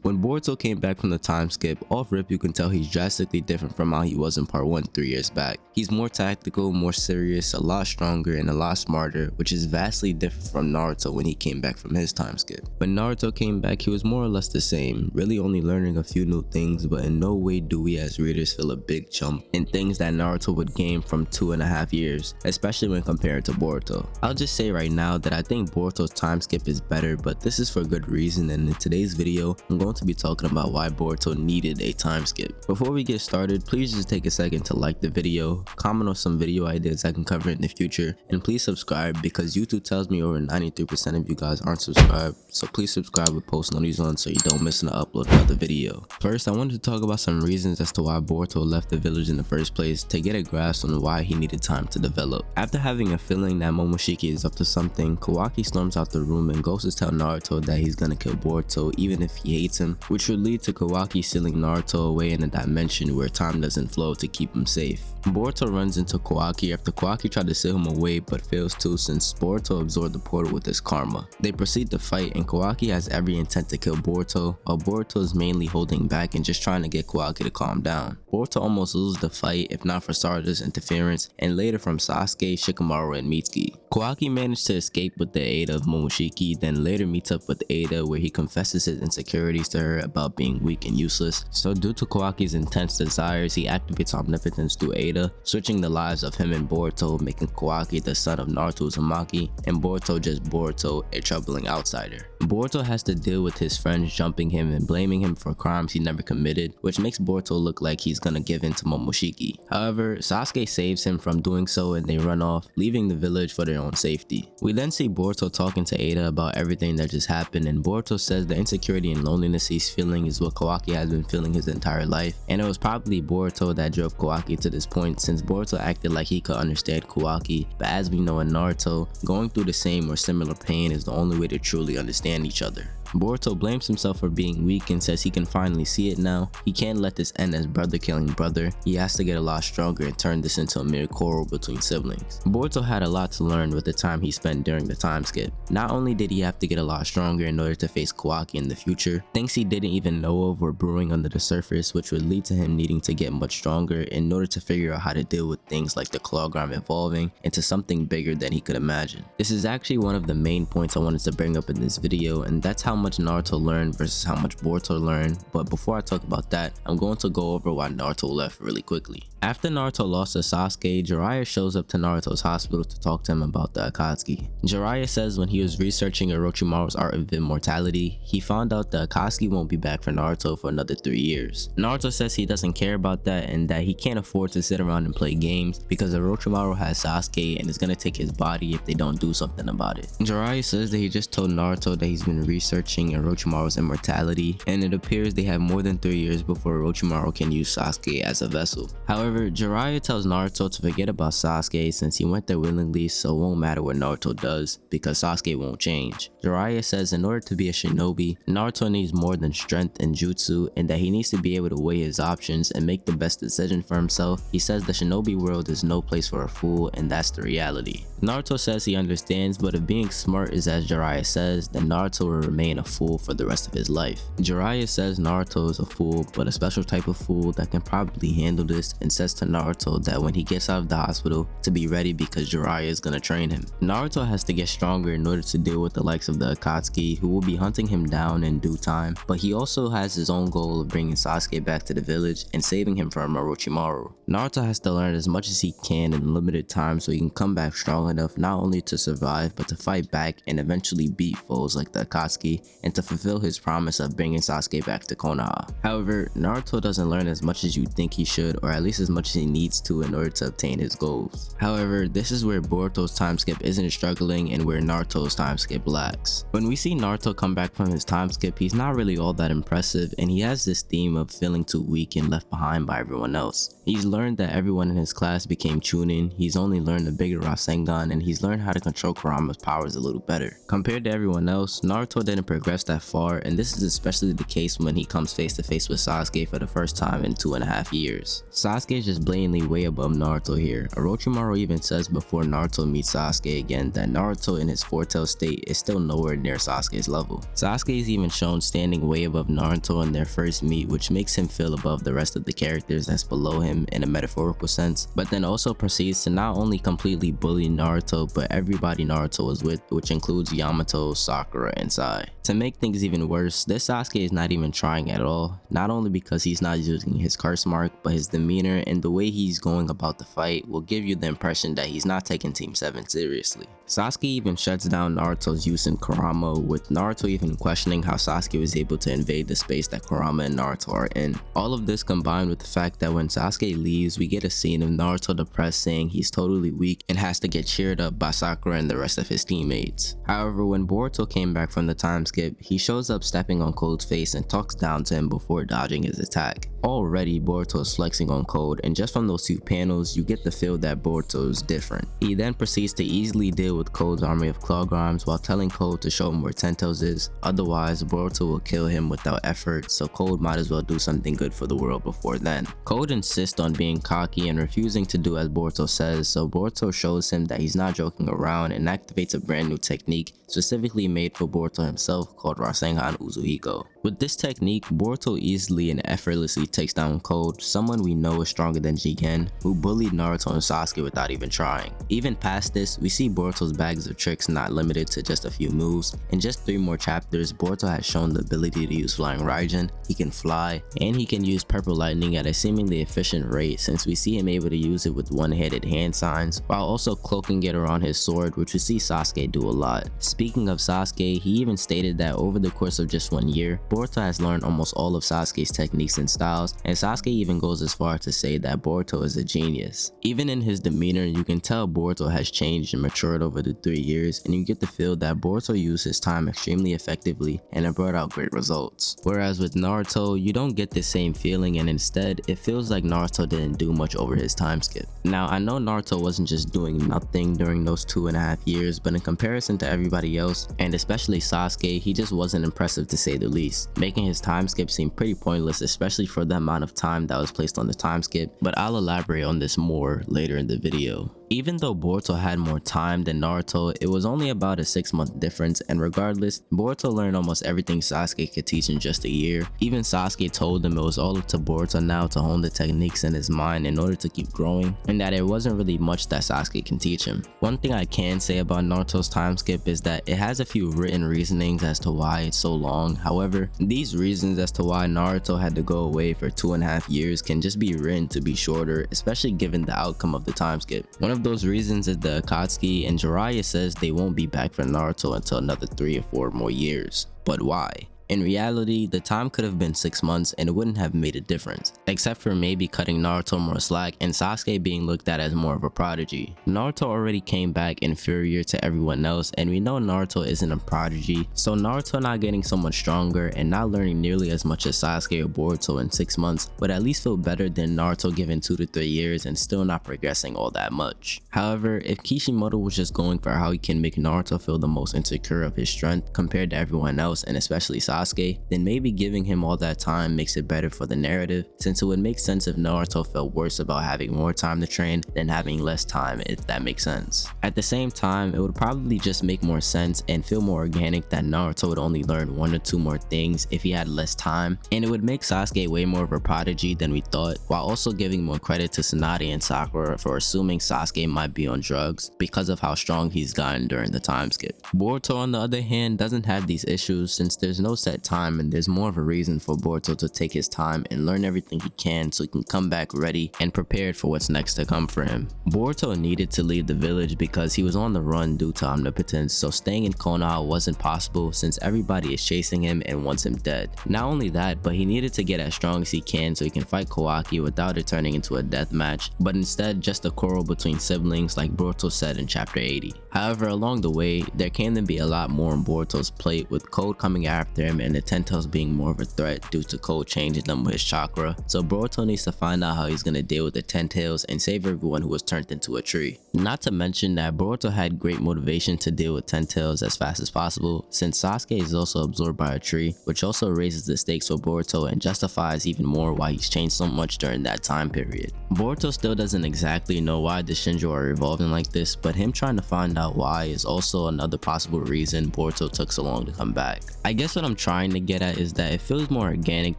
When Boruto came back from the time skip, off rip you can tell he's drastically different from how he was in part 1 3 years back. He's more tactical, more serious, a lot stronger, and a lot smarter, which is vastly different from Naruto when he came back from his time skip. When Naruto came back, he was more or less the same, really only learning a few new things, but in no way do we as readers feel a big jump in things that Naruto would gain from 2.5 years, especially when compared to Boruto. I'll just say right now that I think Boruto's time skip is better, but this is for good reason, and in today's video, I'm going to be talking about why Boruto needed a time skip. Before we get started, please just take a second to like the video, comment on some video ideas I can cover in the future, and please subscribe because YouTube tells me over 93% of you guys aren't subscribed, so please subscribe with post notifications on so you don't miss an upload another video. First, I wanted to talk about some reasons as to why Boruto left the village in the first place to get a grasp on why he needed time to develop. After having a feeling that Momoshiki is up to something, Kawaki storms out the room and goes to tell Naruto that he's gonna kill Boruto even if he hates him, which would lead to Kawaki sealing Naruto away in a dimension where time doesn't flow to keep him safe. Boruto runs into Kawaki after Kawaki tried to seal him away but fails to since Boruto absorbed the portal with his karma. They proceed to fight and Kawaki has every intent to kill Boruto, while Boruto is mainly holding back and just trying to get Kawaki to calm down. Boruto almost loses the fight if not for Sarada's interference and later from Sasuke, Shikamaru, and Mitsuki. Kawaki managed to escape with the aid of Momoshiki, then later meets up with Ada where he confesses his insecurities to her about being weak and useless. So due to Kawaki's intense desires, he activates omnipotence through Ada, switching the lives of him and Boruto, making Kawaki the son of Naruto Uzumaki and Boruto just Boruto, a troubling outsider. Boruto has to deal with his friends jumping him and blaming him for crimes he never committed, which makes Boruto look like he's gonna give in to Momoshiki. However, Sasuke saves him from doing so and they run off, leaving the village for their own safety. We then see Boruto talking to Ada about everything that just happened, and Boruto says the insecurity and loneliness he's feeling is what Kawaki has been feeling his entire life, and it was probably Boruto that drove Kawaki to this point since Boruto acted like he could understand Kawaki, but as we know in Naruto, going through the same or similar pain is the only way to truly understand each other. Boruto blames himself for being weak and says he can finally see it now. He can't let this end as brother killing brother. He has to get a lot stronger and turn this into a mere quarrel between siblings. Boruto had a lot to learn with the time he spent during the time skip. Not only did he have to get a lot stronger in order to face Kawaki in the future, things he didn't even know of were brewing under the surface, which would lead to him needing to get much stronger in order to figure out how to deal with things like the Clawgram evolving into something bigger than he could imagine. This is actually one of the main points I wanted to bring up in this video, and that's how much Naruto learned versus how much Boruto learned, but before I talk about that, I'm going to go over why Naruto left really quickly. After Naruto lost to Sasuke, Jiraiya shows up to Naruto's hospital to talk to him about the Akatsuki. Jiraiya says when he was researching Orochimaru's art of immortality, he found out the Akatsuki won't be back for Naruto for another 3 years. Naruto says he doesn't care about that and that he can't afford to sit around and play games because Orochimaru has Sasuke and is gonna take his body if they don't do something about it. Jiraiya says that he just told Naruto that he's been researching Orochimaru's immortality, and it appears they have more than 3 years before Orochimaru can use Sasuke as a vessel. However, Jiraiya tells Naruto to forget about Sasuke since he went there willingly, so it won't matter what Naruto does because Sasuke won't change. Jiraiya says in order to be a shinobi, Naruto needs more than strength and jutsu, and that he needs to be able to weigh his options and make the best decision for himself. He says the shinobi world is no place for a fool, and that's the reality. Naruto says he understands, but if being smart is as Jiraiya says, then Naruto will remain a fool for the rest of his life. Jiraiya says Naruto is a fool, but a special type of fool that can probably handle this, and says to Naruto that when he gets out of the hospital to be ready because Jiraiya is gonna train him. Naruto has to get stronger in order to deal with the likes of the Akatsuki who will be hunting him down in due time, but he also has his own goal of bringing Sasuke back to the village and saving him from Orochimaru. Naruto has to learn as much as he can in limited time so he can come back strong enough not only to survive but to fight back and eventually beat foes like the Akatsuki and to fulfill his promise of bringing Sasuke back to Konoha. However, Naruto doesn't learn as much as you think he should, or at least as much as he needs to in order to obtain his goals. However, this is where Boruto's time skip isn't struggling and where Naruto's time skip lacks. When we see Naruto come back from his time skip, he's not really all that impressive and he has this theme of feeling too weak and left behind by everyone else. He's learned that everyone in his class became Chunin, he's only learned the bigger Rasengan, and he's learned how to control Kurama's powers a little better. Compared to everyone else, Naruto didn't progress that far, and this is especially the case when he comes face to face with Sasuke for the first time in 2.5 years. Sasuke Sasuke is just blatantly way above Naruto here. Orochimaru even says before Naruto meets Sasuke again that Naruto in his foretell state is still nowhere near Sasuke's level. Sasuke is even shown standing way above Naruto in their first meet, which makes him feel above the rest of the characters that's below him in a metaphorical sense, but then also proceeds to not only completely bully Naruto but everybody Naruto was with, which includes Yamato, Sakura, and Sai. To make things even worse, this Sasuke is not even trying at all, not only because he's not using his curse mark, but his demeanor and the way he's going about the fight will give you the impression that he's not taking Team 7 seriously. Sasuke even shuts down Naruto's use in Kurama, with Naruto even questioning how Sasuke was able to invade the space that Kurama and Naruto are in. All of this combined with the fact that when Sasuke leaves, we get a scene of Naruto depressed saying he's totally weak and has to get cheered up by Sakura and the rest of his teammates. However, when Boruto came back from the time skip, he shows up stepping on Code's face and talks down to him before dodging his attack. Already Boruto is flexing on Code, and just from those two panels you get the feel that Boruto is different. He then proceeds to easily deal with Code's army of claw grimes while telling Code to show him where Tentos is, otherwise Boruto will kill him without effort, so Code might as well do something good for the world before then. Code insists on being cocky and refusing to do as Boruto says, so Boruto shows him that he's not joking around and activates a brand new technique specifically made for Boruto himself called Rasengan Uzuhiko. With this technique, Boruto easily and effortlessly takes down Code, someone we know is stronger than Jigen, who bullied Naruto and Sasuke without even trying. Even past this, we see Boruto's bags of tricks not limited to just a few moves. In just 3 more chapters, Boruto has shown the ability to use Flying Raijin, he can fly, and he can use Purple Lightning at a seemingly efficient rate, since we see him able to use it with one-handed hand signs, while also cloaking it around his sword, which we see Sasuke do a lot. Speaking of Sasuke, he even stated that over the course of just 1 year, Boruto has learned almost all of Sasuke's techniques and styles, and Sasuke even goes as far to say that Boruto is a genius. Even in his demeanor, you can tell Boruto has changed and matured over the 3 years, and you get the feel that Boruto used his time extremely effectively and it brought out great results. Whereas with Naruto, you don't get the same feeling, and instead, it feels like Naruto didn't do much over his time skip. Now, I know Naruto wasn't just doing nothing during those 2.5 years, but in comparison to everybody else, and especially Sasuke, he just wasn't impressive to say the least, making his time skip seem pretty pointless, especially for the amount of time that was placed on the time skip, but I'll elaborate on this more later in the video. Even though Boruto had more time than Naruto, it was only about a 6-month difference, and regardless, Boruto learned almost everything Sasuke could teach in just a year. Even Sasuke told him it was all up to Boruto now to hone the techniques in his mind in order to keep growing, and that it wasn't really much that Sasuke can teach him. One thing I can say about Naruto's time skip is that it has a few written reasonings as to why it's so long. However, these reasons as to why Naruto had to go away for 2.5 years can just be written to be shorter, especially given the outcome of the time skip. One of those reasons is the Akatsuki, and Jiraiya says they won't be back for Naruto until another 3 or 4 more years. But why? In reality, the time could have been 6 months and it wouldn't have made a difference, except for maybe cutting Naruto more slack and Sasuke being looked at as more of a prodigy. Naruto already came back inferior to everyone else, and we know Naruto isn't a prodigy, so Naruto not getting so much stronger and not learning nearly as much as Sasuke or Boruto in 6 months would at least feel better than Naruto given 2 to 3 years and still not progressing all that much. However, if Kishimoto was just going for how he can make Naruto feel the most insecure of his strength compared to everyone else, and especially Sasuke, then maybe giving him all that time makes it better for the narrative, since it would make sense if Naruto felt worse about having more time to train than having less time, if that makes sense. At the same time, it would probably just make more sense and feel more organic that Naruto would only learn 1 or 2 more things if he had less time, and it would make Sasuke way more of a prodigy than we thought, while also giving more credit to Tsunade and Sakura for assuming Sasuke might be on drugs because of how strong he's gotten during the time skip. Boruto, on the other hand, doesn't have these issues since there's no set time, and there's more of a reason for Boruto to take his time and learn everything he can so he can come back ready and prepared for what's next to come for him. Boruto needed to leave the village because he was on the run due to omnipotence, so staying in Konoha wasn't possible since everybody is chasing him and wants him dead. Not only that, but he needed to get as strong as he can so he can fight Kawaki without it turning into a death match, but instead just a quarrel between siblings like Boruto said in chapter 80. However, along the way, there can then be a lot more on Boruto's plate, with Code coming after him environment and the Ten Tails being more of a threat due to Code changing them with his chakra. So Boruto needs to find out how he's gonna deal with the Ten Tails and save everyone who was turned into a tree. Not to mention that Boruto had great motivation to deal with Ten Tails as fast as possible, since Sasuke is also absorbed by a tree, which also raises the stakes for Boruto and justifies even more why he's changed so much during that time period. Boruto still doesn't exactly know why the Shinjo are evolving like this, but him trying to find out why is also another possible reason Boruto took so long to come back. I guess what I'm trying to get at is that it feels more organic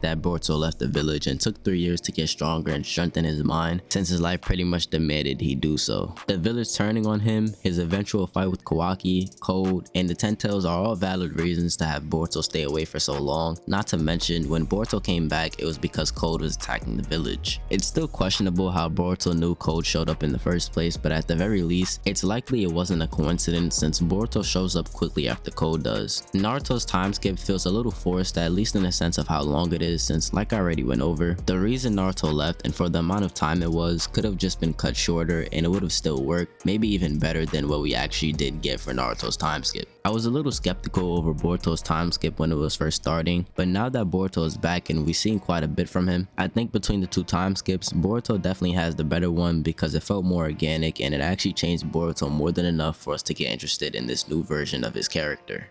that Boruto left the village and took 3 years to get stronger and strengthen his mind, since his life pretty much demanded he do so. The village turning on him, his eventual fight with Kawaki, Code, and the Ten Tails are all valid reasons to have Boruto stay away for so long. Not to mention, when Boruto came back, it was because Code was attacking the village. It's still questionable how Boruto knew Code showed up in the first place, but at the very least, it's likely it wasn't a coincidence since Boruto shows up quickly after Code does. Naruto's time skip feels a little forced, at least in the sense of how long it is, since like I already went over, the reason Naruto left and for the amount of time it was could have just been cut shorter and it would have still worked, maybe even better than what we actually did get for Naruto's time skip. I was a little skeptical over Boruto's time skip when it was first starting, but now that Boruto is back and we've seen quite a bit from him, I think between the two time skips, Boruto definitely has the better one because it felt more organic and it actually changed Boruto more than enough for us to get interested in this new version of his character.